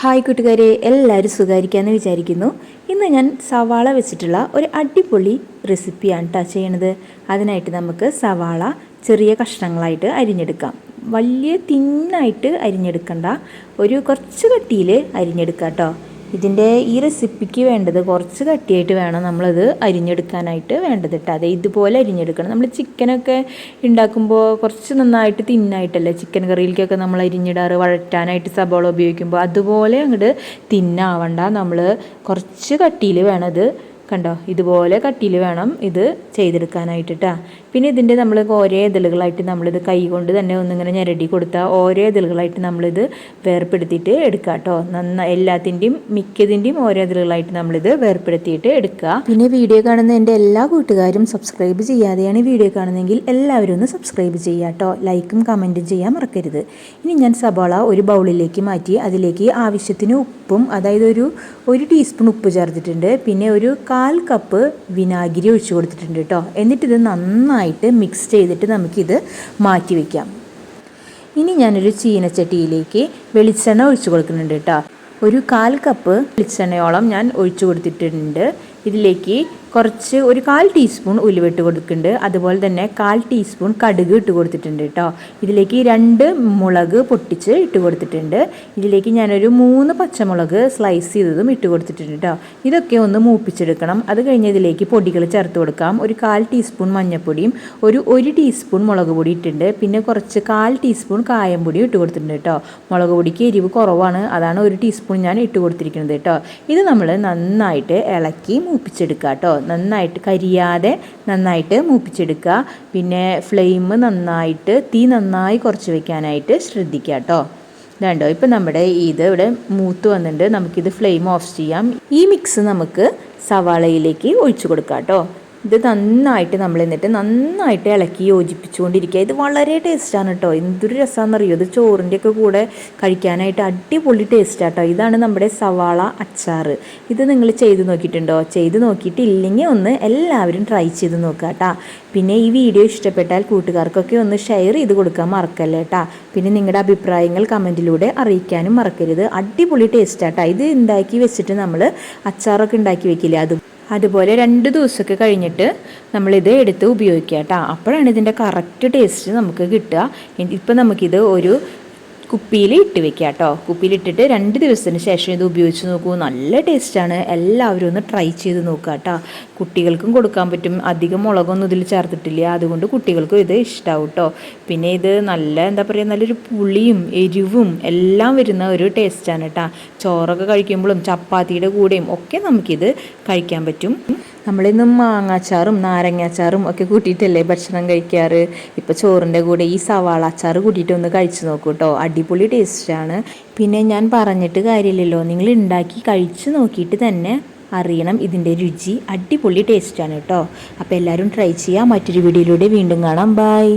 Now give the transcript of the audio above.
Hi കൂട്ടുകാരെ, എല്ലാവരും സുഖമായിരിക്കാമെന്ന് വിചാരിക്കുന്നു. ഇന്ന് ഞാൻ സവാള വെച്ചിട്ടുള്ള ഒരു അടിപൊളി റെസിപ്പിയാണ് കേട്ടോ ചെയ്യണത്. അതിനായിട്ട് നമുക്ക് സവാള ചെറിയ കഷ്ണങ്ങളായിട്ട് അരിഞ്ഞെടുക്കാം. വലിയ തിന്നായിട്ട് അരിഞ്ഞെടുക്കണ്ട, ഒരു കുറച്ച് കട്ടിയിൽ അരിഞ്ഞെടുക്കാം കേട്ടോ. ഇതിൻ്റെ ഈ റെസിപ്പിക്ക് വേണ്ടത് കുറച്ച് കട്ടിയായിട്ട് വേണം നമ്മളത് അരിഞ്ഞെടുക്കാനായിട്ട് വേണ്ടത് കേട്ടോ. അതെ, ഇതുപോലെ അരിഞ്ഞെടുക്കണം. നമ്മൾ ചിക്കനൊക്കെ ഉണ്ടാക്കുമ്പോൾ കുറച്ച് നന്നായിട്ട് തിന്നായിട്ടല്ലേ ചിക്കൻ കറിയിലേക്കൊക്കെ നമ്മൾ അരിഞ്ഞിടാറ്, വഴറ്റാനായിട്ട് സബോള ഉപയോഗിക്കുമ്പോൾ. അതുപോലെ അങ്ങോട്ട് തിന്നാവണ്ട, നമ്മൾ കുറച്ച് കട്ടിയിൽ വേണം ഇത്. കണ്ടോ, ഇതുപോലെ കട്ടിയിൽ വേണം ഇത് ചെയ്തെടുക്കാനായിട്ട് കേട്ടോ. പിന്നെ ഇതിൻ്റെ നമ്മൾ ഓരോ ഇതളുകളായിട്ട് നമ്മളിത് കൈ കൊണ്ട് തന്നെ ഒന്നിങ്ങനെ ഞെരടി കൊടുത്താൽ ഓരോ ഇതളുകളായിട്ട് നമ്മളിത് വേർപ്പെടുത്തിയിട്ട് എടുക്കുക കേട്ടോ. എല്ലാത്തിൻ്റെയും മിക്കതിൻ്റെയും ഓരോ ഇതളുകളായിട്ട് നമ്മളിത് വേർപ്പെടുത്തിയിട്ട് എടുക്കുക. പിന്നെ വീഡിയോ കാണുന്ന എൻ്റെ എല്ലാ കൂട്ടുകാരും സബ്സ്ക്രൈബ് ചെയ്യാതെയാണ് വീഡിയോ കാണുന്നതെങ്കിൽ എല്ലാവരും ഒന്ന് സബ്സ്ക്രൈബ് ചെയ്യുക കേട്ടോ. ലൈക്കും കമൻറ്റും ചെയ്യാൻ മറക്കരുത്. ഇനി ഞാൻ സവാള ഒരു ബൗളിലേക്ക് മാറ്റി അതിലേക്ക് ആവശ്യത്തിന് ഉപ്പും, അതായത് ഒരു ടീസ്പൂൺ ഉപ്പ് ചേർത്തിട്ടുണ്ട്. പിന്നെ ഒരു 1/4 കപ്പ് വിനാഗിരി ഒഴിച്ച് കൊടുത്തിട്ടുണ്ട് കേട്ടോ. എന്നിട്ടിത് നന്നായിട്ട് മിക്സ് ചെയ്തിട്ട് നമുക്കിത് മാറ്റി വയ്ക്കാം. ഇനി ഞാനൊരു ചീനച്ചട്ടിയിലേക്ക് വെളിച്ചെണ്ണ ഒഴിച്ച് കൊടുക്കുന്നുണ്ട് കേട്ടോ. ഒരു 1/4 കപ്പ് വെളിച്ചെണ്ണയോളം ഞാൻ ഒഴിച്ച് കൊടുത്തിട്ടുണ്ട്. ഇതിലേക്ക് ഒരു 1/4 ടീസ്പൂൺ ഉലുവ ഇട്ട് കൊടുക്കുന്നുണ്ട്. അതുപോലെ തന്നെ 1/4 ടീസ്പൂൺ കടുക് ഇട്ട് കൊടുത്തിട്ടുണ്ട് കേട്ടോ. ഇതിലേക്ക് 2 മുളക് പൊട്ടിച്ച് ഇട്ട് കൊടുത്തിട്ടുണ്ട്. ഇതിലേക്ക് ഞാനൊരു 3 പച്ചമുളക് സ്ലൈസ് ചെയ്തതും ഇട്ട് കൊടുത്തിട്ടുണ്ട് കേട്ടോ. ഇതൊക്കെ ഒന്ന് മൂപ്പിച്ചെടുക്കണം. അത് കഴിഞ്ഞ് ഇതിലേക്ക് പൊടികൾ ചേർത്ത് കൊടുക്കാം. ഒരു 1/4 ടീസ്പൂൺ മഞ്ഞൾപ്പൊടിയും ഒരു ടീസ്പൂൺ മുളക് പൊടി ഇട്ടിട്ടുണ്ട്. പിന്നെ 1/4 ടീസ്പൂൺ കായം പൊടിയും ഇട്ട് കൊടുത്തിട്ടുണ്ട് കേട്ടോ. മുളക് പൊടിക്ക് എരിവ് കുറവാണ്, അതാണ് 1 ടീസ്പൂൺ ഞാൻ ഇട്ട് കൊടുത്തിരിക്കുന്നത് കേട്ടോ. ഇത് നമ്മൾ നന്നായിട്ട് ഇളക്കി മൂപ്പിച്ചെടുക്കുക കേട്ടോ. നന്നായിട്ട് കരിയാതെ നന്നായിട്ട് മൂപ്പിച്ചെടുക്കുക. പിന്നെ തീ നന്നായി കുറച്ച് വയ്ക്കാനായിട്ട് ശ്രദ്ധിക്കുക കേട്ടോ. ഇതുണ്ടോ, ഇപ്പം നമ്മുടെ ഇത് ഇവിടെ മൂത്ത് വന്നിട്ടുണ്ട്. നമുക്കിത് ഫ്ലെയിം ഓഫ് ചെയ്യാം. ഈ മിക്സ് നമുക്ക് സവാളയിലേക്ക് ഒഴിച്ചു കൊടുക്കാം കേട്ടോ. ഇത് നന്നായിട്ട് എന്നിട്ട് നന്നായിട്ട് ഇളക്കി യോജിപ്പിച്ചുകൊണ്ടിരിക്കുക. ഇത് വളരെ ടേസ്റ്റാണ് കേട്ടോ. എന്തൊരു രസമാണെന്നറിയോ, ഇത് ചോറിൻ്റെയൊക്കെ കൂടെ കഴിക്കാനായിട്ട് അടിപൊളി ടേസ്റ്റാട്ടോ. ഇതാണ് നമ്മുടെ സവാള അച്ചാർ. ഇത് നിങ്ങൾ ചെയ്ത് നോക്കിയിട്ടുണ്ടോ? ചെയ്ത് നോക്കിയിട്ടില്ലെങ്കിൽ ഒന്ന് എല്ലാവരും ട്രൈ ചെയ്ത് നോക്കുക കേട്ടോ. പിന്നെ ഈ വീഡിയോ ഇഷ്ടപ്പെട്ടാൽ കൂട്ടുകാർക്കൊക്കെ ഒന്ന് ഷെയർ ചെയ്ത് കൊടുക്കാൻ മറക്കല്ലേ കേട്ടോ. പിന്നെ നിങ്ങളുടെ അഭിപ്രായങ്ങൾ കമൻറ്റിലൂടെ അറിയിക്കാനും മറക്കരുത്. അടിപൊളി ടേസ്റ്റാട്ടോ. ഇത് ഉണ്ടാക്കി വെച്ചിട്ട് നമ്മൾ അച്ചാറൊക്കെ ഉണ്ടാക്കി വെക്കില്ലേ, അതുപോലെ 2 ദിവസമൊക്കെ കഴിഞ്ഞിട്ട് നമ്മളിത് എടുത്ത് ഉപയോഗിക്കുക കേട്ടോ. അപ്പോഴാണ് ഇതിൻ്റെ കറക്റ്റ് ടേസ്റ്റ് നമുക്ക് കിട്ടുക. ഇപ്പം നമുക്കിത് ഒരു കുപ്പിയിൽ ഇട്ട് വെക്കുക കേട്ടോ. കുപ്പിയിലിട്ടിട്ട് 2 ദിവസത്തിന് ശേഷം ഇത് ഉപയോഗിച്ച് നോക്കൂ. നല്ല ടേസ്റ്റാണ്. എല്ലാവരും ഒന്ന് ട്രൈ ചെയ്ത് നോക്കുക കേട്ടോ. കുട്ടികൾക്കും കൊടുക്കാൻ പറ്റും. അധികം മുളകൊന്നും ഇതിൽ ചേർത്തിട്ടില്ല, അതുകൊണ്ട് കുട്ടികൾക്കും ഇത് ഇഷ്ടമാവും കേട്ടോ. പിന്നെ ഇത് നല്ലൊരു പുളിയും എരിവും എല്ലാം വരുന്ന ഒരു ടേസ്റ്റാണ് കേട്ടോ. ചോറൊക്കെ കഴിക്കുമ്പോഴും ചപ്പാത്തിയുടെ കൂടെയും ഒക്കെ നമുക്കിത് കഴിക്കാൻ പറ്റും. നമ്മളിന്ന് മാങ്ങാച്ചാറും നാരങ്ങാച്ചാറും ഒക്കെ കൂട്ടിയിട്ടല്ലേ ഭക്ഷണം കഴിക്കാറ്. ഇപ്പോൾ ചോറിൻ്റെ കൂടെ ഈ സവാള അച്ചാർ കൂട്ടിയിട്ട് ഒന്ന് കഴിച്ച് നോക്കൂ കേട്ടോ. അടിപൊളി ടേസ്റ്റാണ്. പിന്നെ ഞാൻ പറഞ്ഞിട്ട് കാര്യമില്ലല്ലോ, നിങ്ങൾ ഉണ്ടാക്കി കഴിച്ച് നോക്കിയിട്ട് തന്നെ അറിയണം ഇതിൻ്റെ രുചി. അടിപൊളി ടേസ്റ്റാണ് കേട്ടോ. അപ്പോൾ എല്ലാവരും ട്രൈ ചെയ്യുക. മറ്റൊരു വീഡിയോയിലൂടെ വീണ്ടും കാണാം. ബൈ.